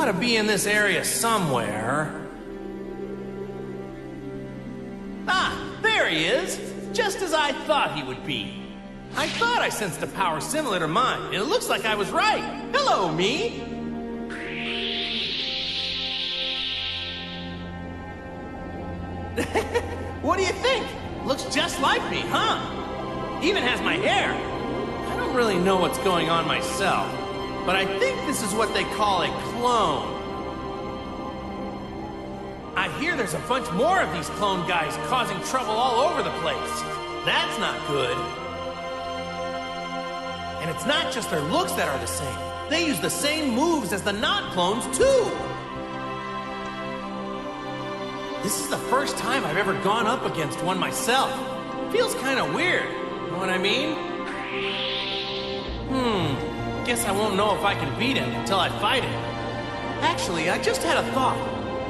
gotta be in this area somewhere. Ah, there he is! Just as I thought he would be. I thought I sensed a power similar to mine, and it looks like I was right. Hello, me! What do you think? Looks just like me, huh? Even has my hair. I don't really know what's going on myself, but I think this is what they call a clone. I hear there's a bunch more of these clone guys causing trouble all over the place. That's not good. And it's not just their looks that are the same. They use the same moves as the non-clones, too. This is the first time I've ever gone up against one myself. Feels kind of weird, you know what I mean? Guess I won't know if I can beat him until I fight him. Actually, I just had a thought.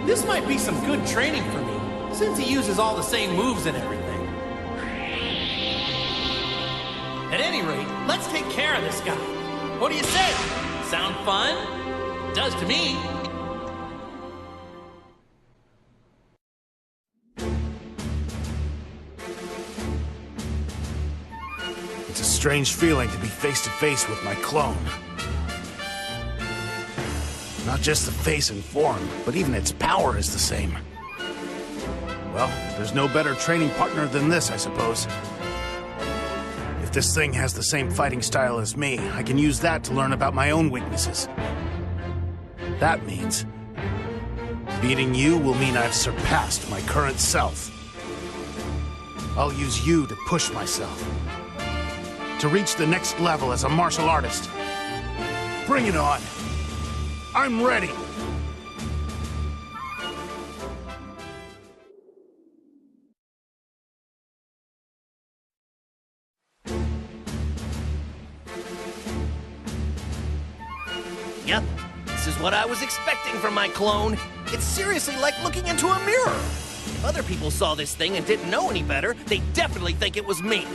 This might be some good training for me, since he uses all the same moves and everything. At any rate, let's take care of this guy. What do you say? Sound fun? Does to me. It's a strange feeling to be face to face with my clone. Not just the face and form, but even its power is the same. Well, there's no better training partner than this, I suppose. If this thing has the same fighting style as me, I can use that to learn about my own weaknesses. That means beating you will mean I've surpassed my current self. I'll use you to push myself, to reach the next level as a martial artist. Bring it on! I'm ready! Yep, this is what I was expecting from my clone. It's seriously like looking into a mirror. If other people saw this thing and didn't know any better, they'd definitely think it was me.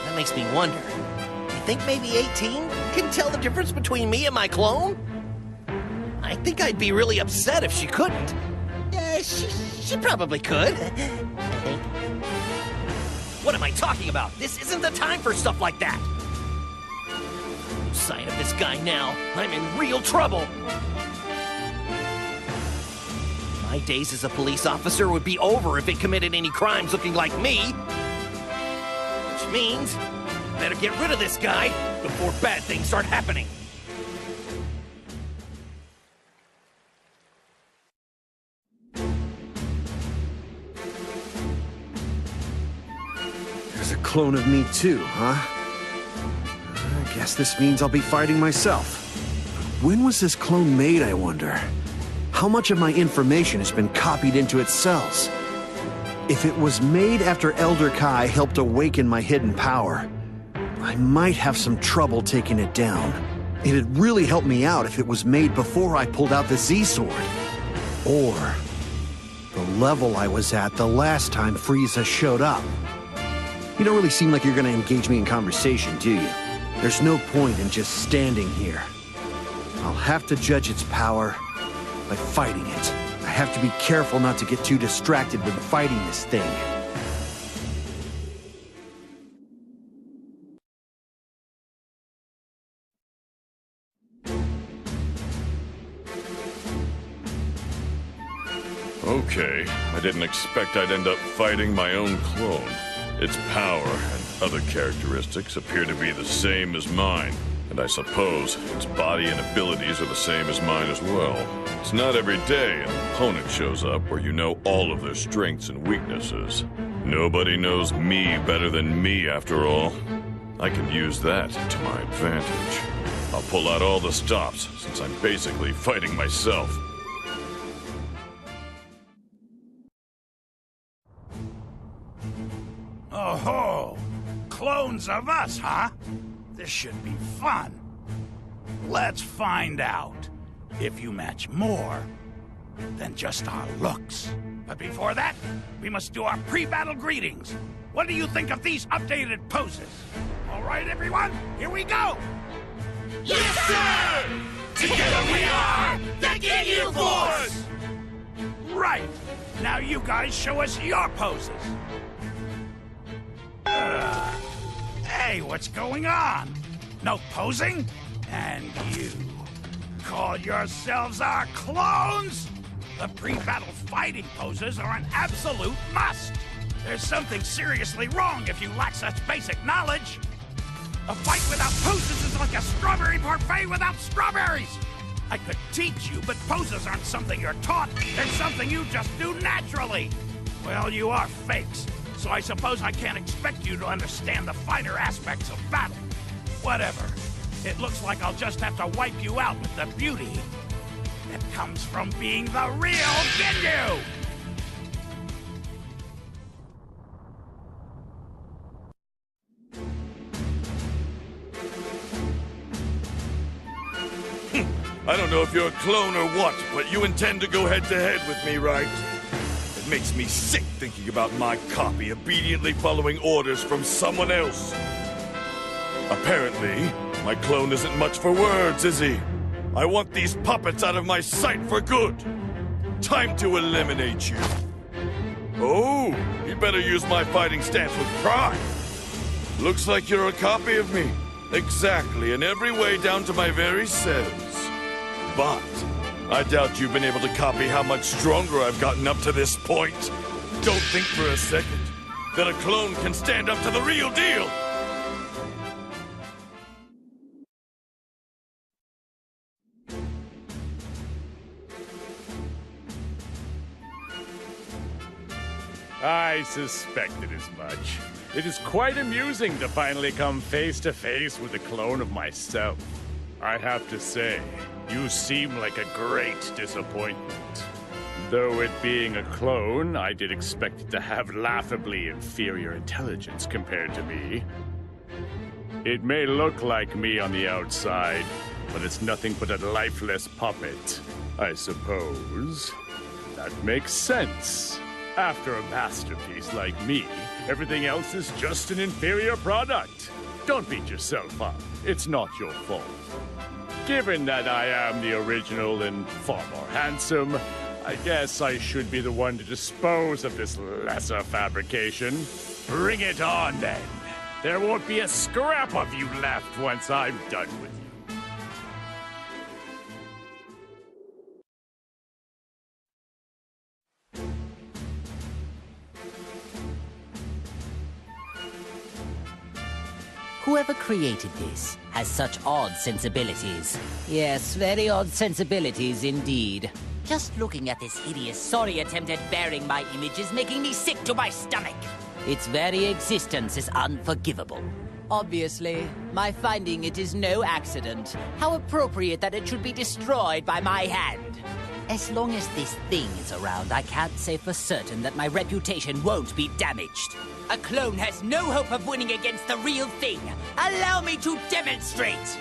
That makes me wonder. You think maybe 18 can tell the difference between me and my clone? I think I'd be really upset if she couldn't. Yeah, she probably could, I think. What am I talking about? This isn't the time for stuff like that. No sign of this guy now. I'm in real trouble. My days as a police officer would be over if it committed any crimes looking like me. Which means, better get rid of this guy before bad things start happening. There's a clone of me too, huh? I guess this means I'll be fighting myself. When was this clone made, I wonder? How much of my information has been copied into its cells? If it was made after Elder Kai helped awaken my hidden power, I might have some trouble taking it down. It'd really help me out if it was made before I pulled out the Z-Sword. Or the level I was at the last time Frieza showed up. You don't really seem like you're gonna engage me in conversation, do you? There's no point in just standing here. I'll have to judge its power by fighting it. I have to be careful not to get too distracted when fighting this thing. Okay, I didn't expect I'd end up fighting my own clone. Its power and other characteristics appear to be the same as mine, and I suppose its body and abilities are the same as mine as well. It's not every day an opponent shows up where you know all of their strengths and weaknesses. Nobody knows me better than me, after all. I can use that to my advantage. I'll pull out all the stops, since I'm basically fighting myself. Oh-ho! Clones of us, huh? This should be fun. Let's find out if you match more than just our looks. But before that, we must do our pre-battle greetings. What do you think of these updated poses? All right, everyone, here we go! Yes, sir! Together we are the Ginyu Force! Right. Now you guys show us your poses. Hey, what's going on? No posing? And you call yourselves our clones? The pre-battle fighting poses are an absolute must. There's something seriously wrong if you lack such basic knowledge. A fight without poses is like a strawberry parfait without strawberries. I could teach you, but poses aren't something you're taught. They're something you just do naturally. Well, you are fakes, so I suppose I can't expect you to understand the finer aspects of battle. Whatever. It looks like I'll just have to wipe you out with the beauty that comes from being the real Ginyu! I don't know if you're a clone or what, but you intend to go head-to-head with me, right? It makes me sick thinking about my copy obediently following orders from someone else. Apparently, my clone isn't much for words, is he? I want these puppets out of my sight for good. Time to eliminate you. Oh, you better use my fighting stance with pride. Looks like you're a copy of me. Exactly, in every way down to my very cells. But I doubt you've been able to copy how much stronger I've gotten up to this point. Don't think for a second that a clone can stand up to the real deal. I suspected as much. It is quite amusing to finally come face to face with a clone of myself. I have to say, you seem like a great disappointment. Though it being a clone, I did expect it to have laughably inferior intelligence compared to me. It may look like me on the outside, but it's nothing but a lifeless puppet, I suppose. That makes sense. After a masterpiece like me, everything else is just an inferior product. Don't beat yourself up. It's not your fault. Given that I am the original and far more handsome, I guess I should be the one to dispose of this lesser fabrication. Bring it on, then. There won't be a scrap of you left once I'm done with you. Whoever created this has such odd sensibilities. Yes, very odd sensibilities indeed. Just looking at this hideous, sorry attempt at bearing my image is making me sick to my stomach. Its very existence is unforgivable. Obviously, my finding it is no accident. How appropriate that it should be destroyed by my hand. As long as this thing is around, I can't say for certain that my reputation won't be damaged. A clone has no hope of winning against the real thing. Allow me to demonstrate!